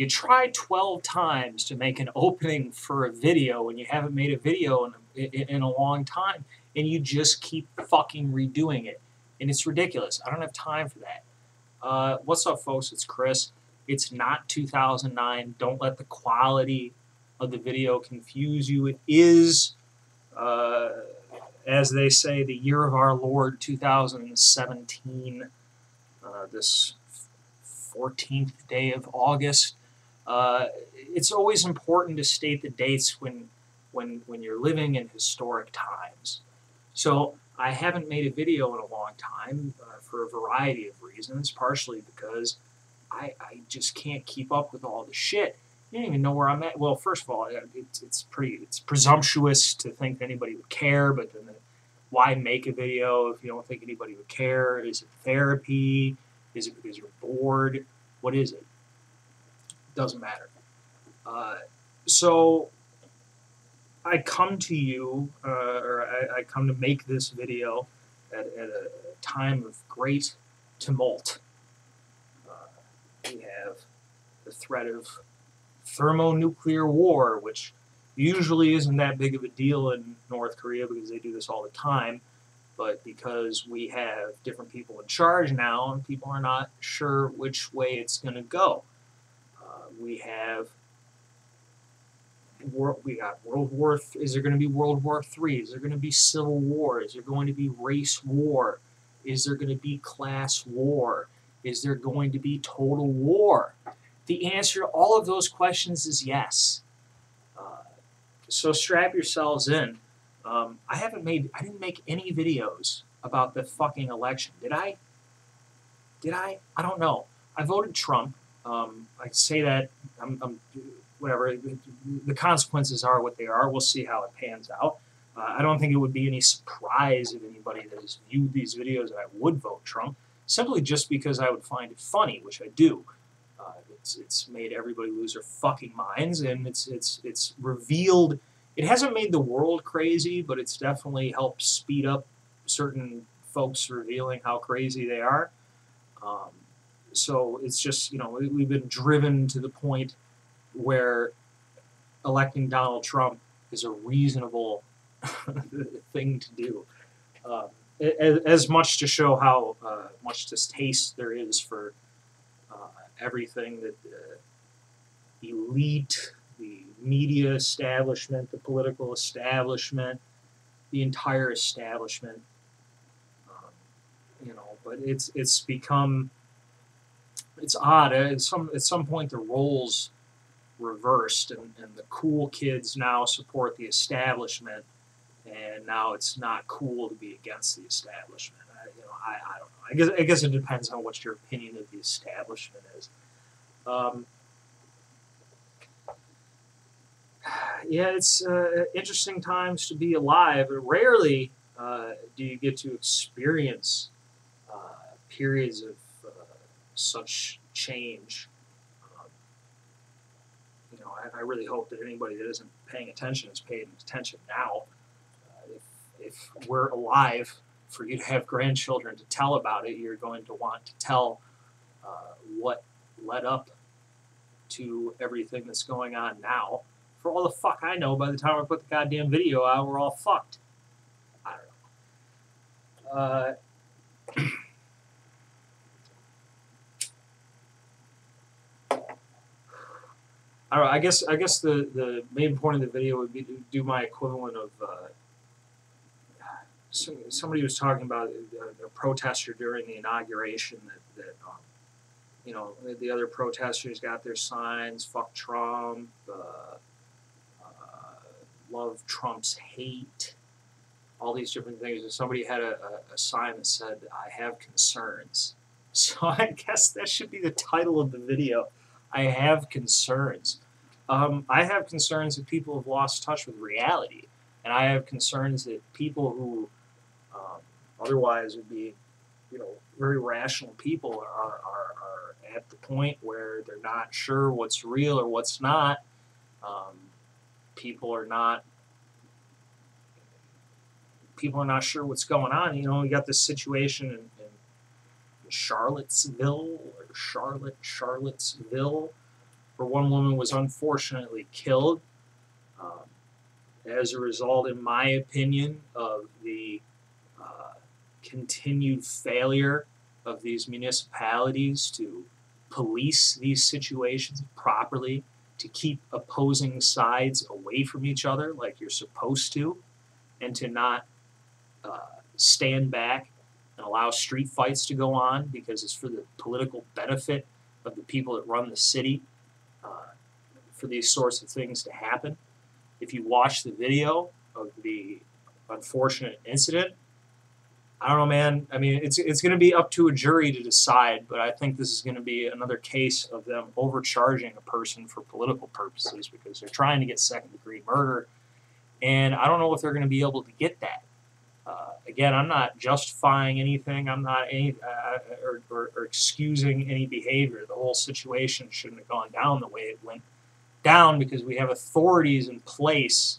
You try 12 times to make an opening for a video and you haven't made a video in a long time, and you just keep fucking redoing it. And it's ridiculous. I don't have time for that. What's up, folks? It's Chris. It's not 2009. Don't let the quality of the video confuse you. It is, as they say, the year of our Lord 2017, this 14th day of August. It's always important to state the dates when you're living in historic times. So I haven't made a video in a long time for a variety of reasons, partially because I just can't keep up with all the shit. You don't even know where I'm at. Well, first of all, it's presumptuous to think that anybody would care, but then why make a video if you don't think anybody would care? Is it therapy? Is it because you're bored? What is it? Doesn't matter. So I come to you, or I come to make this video at a time of great tumult. We have the threat of thermonuclear war, which usually isn't that big of a deal in North Korea because they do this all the time. But because we have different people in charge now and people are not sure which way it's going to go. We got World War. Is there going to be World War III? Is there going to be civil war? Is there going to be race war? Is there going to be class war? Is there going to be total war? The answer to all of those questions is yes. So strap yourselves in. I didn't make any videos about the fucking election. Did I? I don't know. I voted Trump. I say that, whatever. The consequences are what they are. We'll see how it pans out. I don't think it would be any surprise if anybody that has viewed these videos that I would vote Trump, simply just because I would find it funny, which I do. It's made everybody lose their fucking minds, and it's revealed. It hasn't made the world crazy, but it's definitely helped speed up certain folks revealing how crazy they are. So it's just, we've been driven to the point where electing Donald Trump is a reasonable thing to do. As much to show how much distaste there is for everything that the elite, the media establishment, the political establishment, the entire establishment, but it's become, it's odd. At some point the roles reversed, and the cool kids now support the establishment, and now it's not cool to be against the establishment. I don't know. I guess it depends on what your opinion of the establishment is. Yeah, it's interesting times to be alive. Rarely do you get to experience periods of such change. I really hope that anybody that isn't paying attention is paying attention now. If we're alive, for you to have grandchildren to tell about it, you're going to want to tell what led up to everything that's going on now. For all the fuck I know, by the time I put the goddamn video out, we're all fucked. I don't know. I don't know. I guess the main point of the video would be to do my equivalent of. Somebody was talking about a protester during the inauguration that the other protesters got their signs, fuck Trump, love Trump's hate, all these different things. And somebody had a sign that said, I have concerns. So I guess that should be the title of the video. I have concerns. I have concerns that people have lost touch with reality. And I have concerns that people who otherwise would be, very rational people are at the point where they're not sure what's real or what's not. People are not sure what's going on. We got this situation in Charlottesville, where one woman was unfortunately killed as a result, in my opinion, of the continued failure of these municipalities to police these situations properly, to keep opposing sides away from each other like you're supposed to, and to not stand back and allow street fights to go on because it's for the political benefit of the people that run the city, for these sorts of things to happen. If you watch the video of the unfortunate incident, I don't know, man. I mean, it's going to be up to a jury to decide, but I think this is going to be another case of them overcharging a person for political purposes because they're trying to get second-degree murder, and I don't know if they're going to be able to get that. Again, I'm not justifying anything. I'm not or excusing any behavior. The whole situation shouldn't have gone down the way it went down because we have authorities in place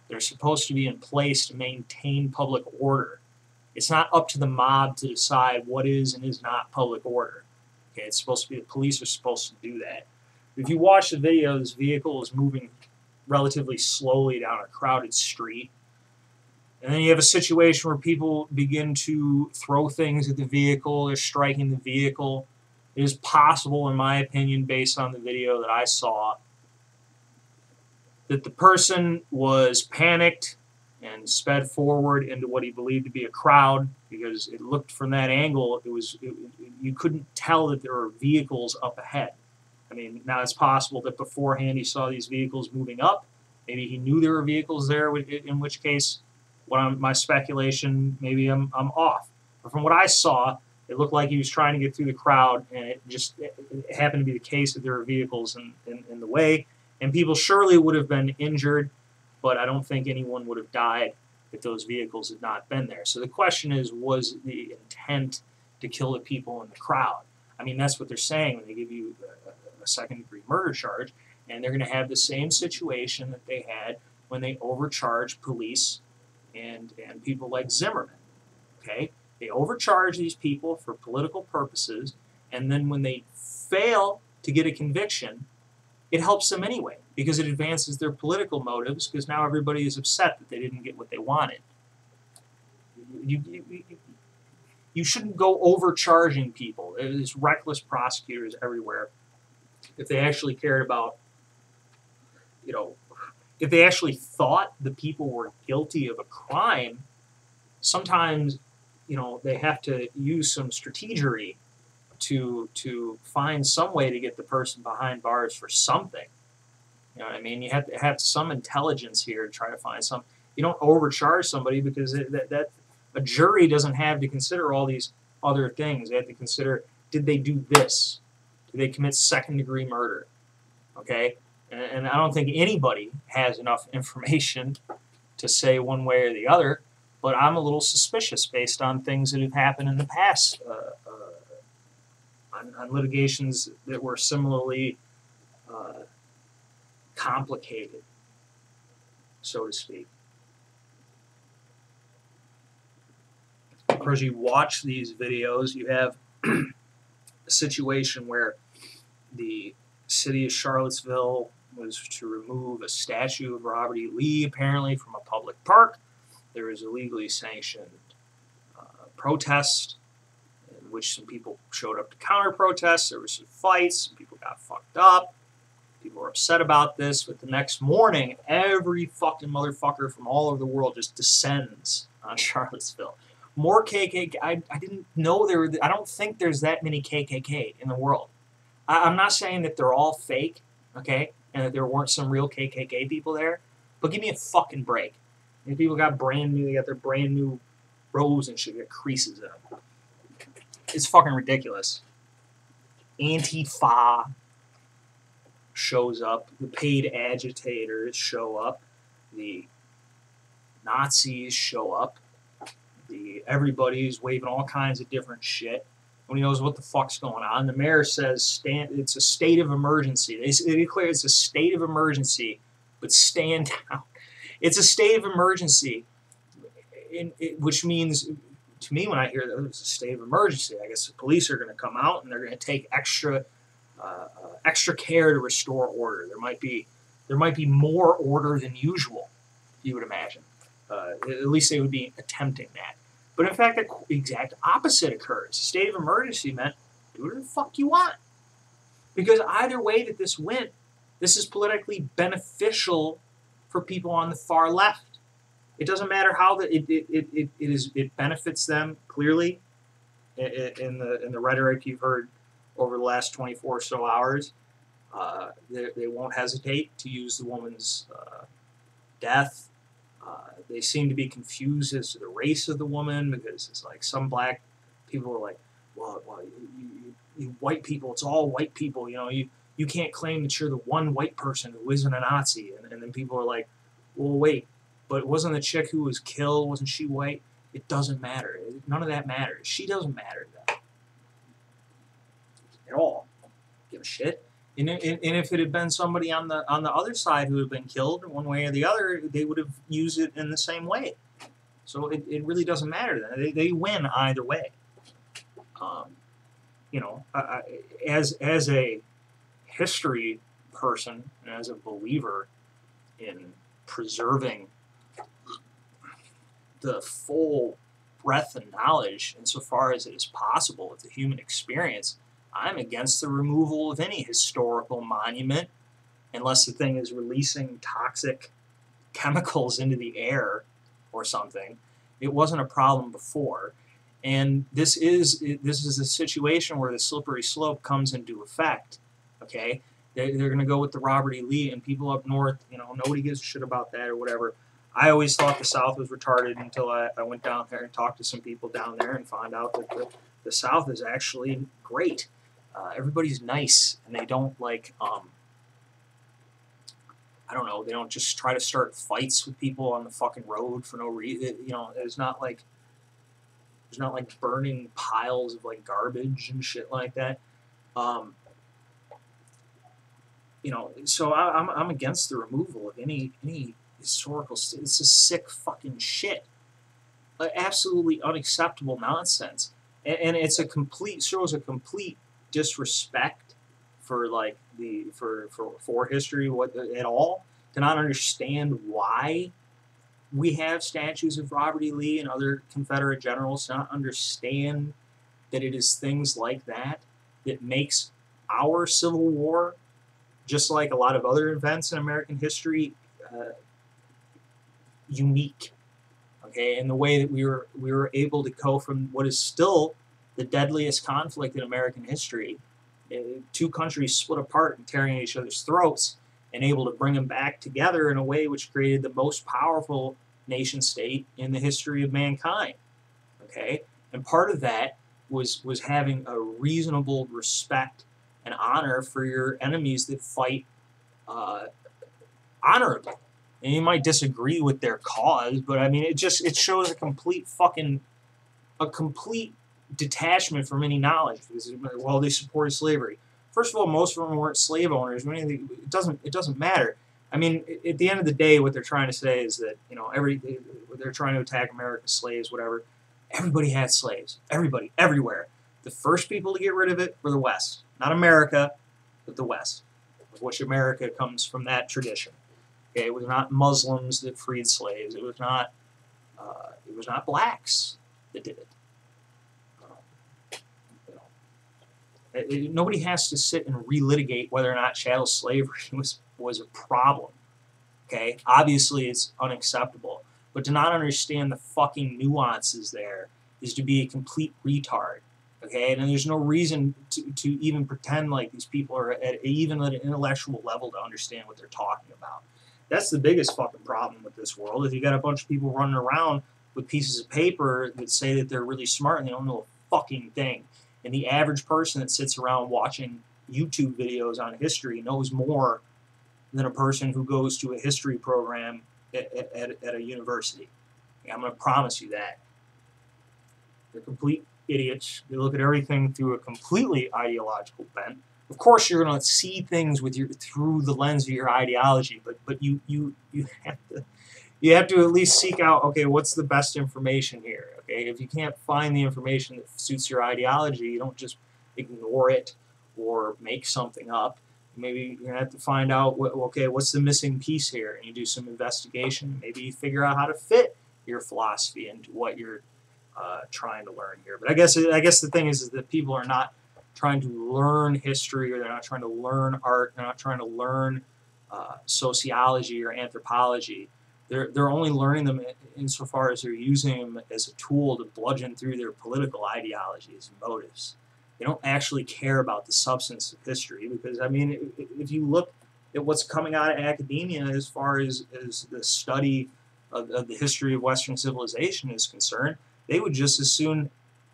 that are supposed to be in place to maintain public order. It's not up to the mob to decide what is and is not public order. Okay, it's supposed to be the police are supposed to do that. If you watch the video, this vehicle is moving relatively slowly down a crowded street. And then you have a situation where people begin to throw things at the vehicle. They're striking the vehicle. It is possible, in my opinion, based on the video that I saw, that the person was panicked and sped forward into what he believed to be a crowd because it looked from that angle, you couldn't tell that there were vehicles up ahead. I mean, now it's possible that beforehand he saw these vehicles moving up. Maybe he knew there were vehicles there, in which case, my speculation, maybe I'm off. But from what I saw, it looked like he was trying to get through the crowd, and it happened to be the case that there were vehicles in the way. And people surely would have been injured, but I don't think anyone would have died if those vehicles had not been there. So the question is, was the intent to kill the people in the crowd? I mean, that's what they're saying when they give you a second-degree murder charge, and they're going to have the same situation that they had when they overcharged police and people like Zimmerman. Okay? They overcharge these people for political purposes, and then when they fail to get a conviction, it helps them anyway because it advances their political motives because now everybody is upset that they didn't get what they wanted. You shouldn't go overcharging people. There's reckless prosecutors everywhere. If they actually cared about, if they actually thought the people were guilty of a crime, sometimes, they have to use some strategery to find some way to get the person behind bars for something. You know what I mean? You have to have some intelligence here to try to find some. You don't overcharge somebody because that a jury doesn't have to consider all these other things. They have to consider, did they do this? Did they commit second-degree murder? Okay? And I don't think anybody has enough information to say one way or the other, but I'm a little suspicious based on things that have happened in the past on litigations that were similarly complicated, so to speak. Of course, you watch these videos, you have a situation where the city of Charlottesville was to remove a statue of Robert E. Lee, apparently, from a public park. There was a legally sanctioned protest in which some people showed up to counter-protest. There were some fights. Some people got fucked up. People were upset about this. But the next morning, every fucking motherfucker from all over the world just descends on Charlottesville. More KKK. I didn't know there were. I don't think there's that many KKK in the world. I'm not saying that they're all fake, okay, and that there weren't some real KKK people there, but give me a fucking break. And people got they got their brand new robes and shit, got creases in them. It's fucking ridiculous. Antifa shows up, the paid agitators show up, the Nazis show up, everybody's waving all kinds of different shit. Nobody knows what the fuck's going on. The mayor says it's a state of emergency. They declare it's a state of emergency, but stand down. It's a state of emergency, which means, to me, when I hear that it's a state of emergency, I guess the police are going to come out and they're going to take extra extra care to restore order. There might be more order than usual, you would imagine. At least they would be attempting that. But in fact, the exact opposite occurs. A state of emergency meant do whatever the fuck you want. Because either way that this went, this is politically beneficial for people on the far left. It doesn't matter how it benefits them clearly in the rhetoric you've heard over the last 24 or so hours. They won't hesitate to use the woman's death. They seem to be confused as to the race of the woman, because it's like some black people are like, well you white people, it's all white people, you can't claim that you're the one white person who isn't a Nazi. And then people are like, well, wait, but wasn't the chick who was killed, wasn't she white? It doesn't matter. None of that matters. She doesn't matter to them at all. Give a shit. And if it had been somebody on the other side who had been killed one way or the other, they would have used it in the same way. So it really doesn't matter to them. They win either way. As a history person and as a believer in preserving the full breadth of knowledge insofar as it is possible of the human experience, I'm against the removal of any historical monument unless the thing is releasing toxic chemicals into the air or something. It wasn't a problem before. And this is a situation where the slippery slope comes into effect. Okay? They're going to go with the Robert E. Lee, and people up north, nobody gives a shit about that or whatever. I always thought the South was retarded until I went down there and talked to some people down there and found out that the South is actually great. Everybody's nice, and they don't I don't know, they don't just try to start fights with people on the fucking road for no reason. There's not like burning piles of like garbage and shit like that. So I'm against the removal of any historical. It's just sick fucking shit. Absolutely unacceptable nonsense, and it's shows a complete disrespect for for history at all, to not understand why we have statues of Robert E. Lee and other Confederate generals, to not understand that it is things like that makes our Civil War, just like a lot of other events in American history, unique. Okay, and the way that we were able to go from what is still the deadliest conflict in American history, two countries split apart and tearing at each other's throats, and able to bring them back together in a way which created the most powerful nation state in the history of mankind. Okay, and part of that was having a reasonable respect and honor for your enemies that fight honorably. And you might disagree with their cause, but I mean, it shows a complete detachment from any knowledge, because they supported slavery. First of all, most of them weren't slave owners. It doesn't matter. I mean, at the end of the day, what they're trying to say is that they're trying to attack America's slaves, whatever. Everybody had slaves. Everybody, everywhere. The first people to get rid of it were the West, not America, but the West, of which America comes from that tradition. Okay, it was not Muslims that freed slaves. It was not blacks that did it. Nobody has to sit and relitigate whether or not chattel slavery was a problem. Okay, obviously it's unacceptable, but to not understand the fucking nuances there is to be a complete retard. Okay, and there's no reason to even pretend like these people are even at an intellectual level to understand what they're talking about. That's the biggest fucking problem with this world, is you got a bunch of people running around with pieces of paper that say that they're really smart and they don't know a fucking thing. And the average person that sits around watching YouTube videos on history knows more than a person who goes to a history program at a university. I'm going to promise you that. They're complete idiots. They look at everything through a completely ideological bent. Of course, you're going to see things through the lens of your ideology, but you have to at least seek out, okay, what's the best information here? Okay, if you can't find the information that suits your ideology, you don't just ignore it or make something up. Maybe you're going to have to find out, okay, what's the missing piece here? And you do some investigation. Maybe you figure out how to fit your philosophy into what you're trying to learn here. But I guess the thing is that people are not trying to learn history, or they're not trying to learn art. They're not trying to learn sociology or anthropology. They're only learning them insofar as they're using them as a tool to bludgeon through their political ideologies and motives. They don't actually care about the substance of history, because, I mean, if you look at what's coming out of academia as far as the study of the history of Western civilization is concerned, they would just as soon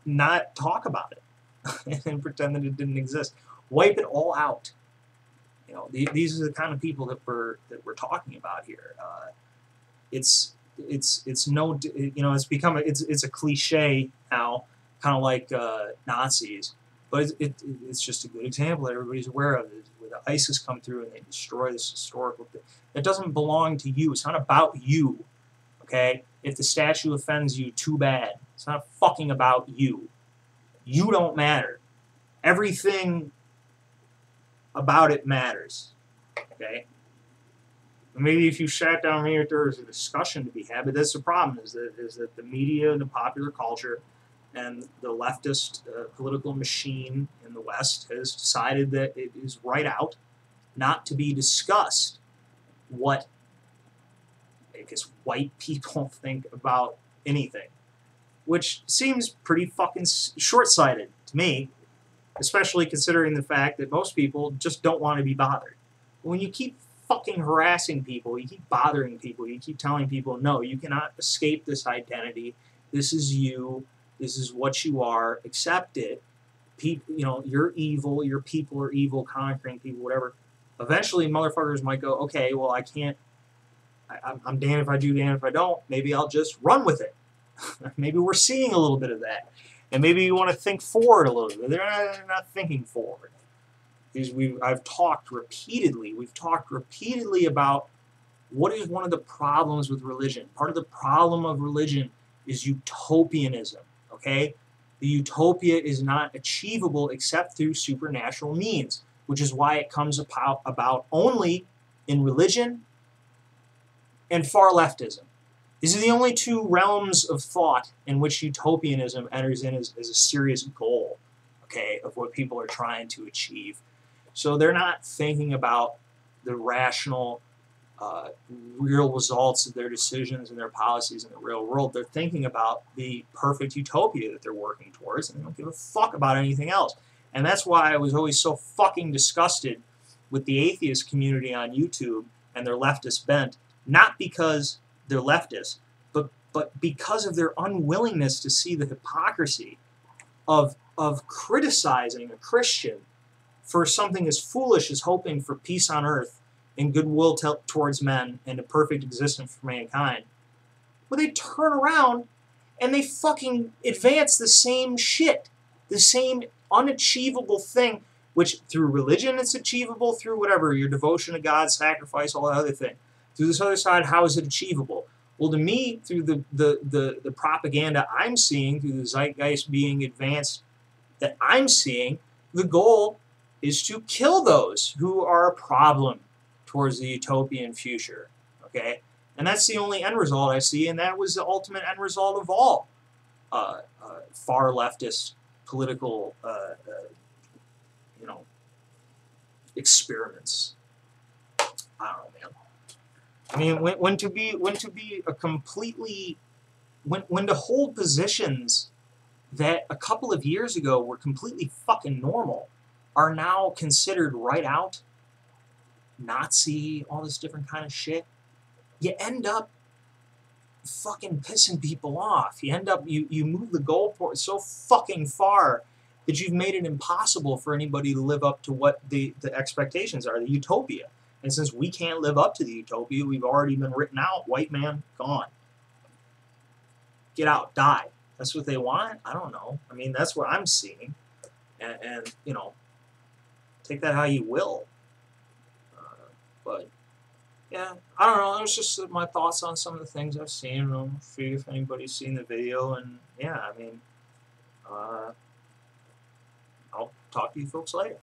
not talk about it and pretend that it didn't exist. Wipe it all out. You know, these are the kind of people that we're talking about here. It's no, you know, it's become it's a cliche now, kind of like Nazis. But it's just a good example that everybody's aware of, where the ISIS come through and they destroy this historical thing. It doesn't belong to you. It's not about you, okay? If the statue offends you, too bad. It's not fucking about you. You don't matter. Everything about it matters, okay? Maybe if you sat down here, there was a discussion to be had, but that's the problem, is that the media and the popular culture and the leftist political machine in the West has decided that it is right out not to be discussed what, I guess, white people think about anything, which seems pretty fucking short-sighted to me, especially considering the fact that most people just don't want to be bothered. When you keep fucking harassing people, you keep bothering people, you keep telling people, no, you cannot escape this identity, this is you, this is what you are, accept it. People, you know, you're evil, your people are evil, conquering people, whatever. Eventually, motherfuckers might go, okay, well, I can't, I'm damned if I do, damned if I don't. Maybe I'll just run with it. Maybe we're seeing a little bit of that. And maybe you want to think forward a little bit. They're not thinking forward. I've talked repeatedly, we've talked repeatedly about what is one of the problems with religion. Part of the problem of religion is utopianism. Okay? The utopia is not achievable except through supernatural means, which is why it comes about only in religion and far leftism. These are the only two realms of thought in which utopianism enters in as a serious goal, okay, of what people are trying to achieve. So they're not thinking about the rational, real results of their decisions and their policies in the real world. They're thinking about the perfect utopia that they're working towards, and they don't give a fuck about anything else. And that's why I was always so fucking disgusted with the atheist community on YouTube and their leftist bent, not because they're leftists, but because of their unwillingness to see the hypocrisy of criticizing a Christian for something as foolish as hoping for peace on earth and goodwill towards men and a perfect existence for mankind. Well, they turn around and they fucking advance the same shit, the same unachievable thing, which through religion it's achievable, through whatever, your devotion to God, sacrifice, all that other thing. Through this other side, how is it achievable? Well, to me, through the propaganda I'm seeing, through the zeitgeist being advanced that I'm seeing, the goal is to kill those who are a problem towards the utopian future, okay? And that's the only end result I see, and that was the ultimate end result of all far leftist political, you know, experiments. I don't know, man. I mean, when to be a completely, when to hold positions that a couple of years ago were completely fucking normal, are now considered right out, Nazi, all this different kind of shit, you end up fucking pissing people off. You end up, you move the goalpost so fucking far that you've made it impossible for anybody to live up to what the expectations are, the utopia. And since we can't live up to the utopia, we've already been written out. White man, gone. Get out, die. That's what they want? I don't know. I mean, that's what I'm seeing. And you know, take that how you will. But, yeah, I don't know. It's just my thoughts on some of the things I've seen. I'll see if anybody's seen the video. And, yeah, I mean, I'll talk to you folks later.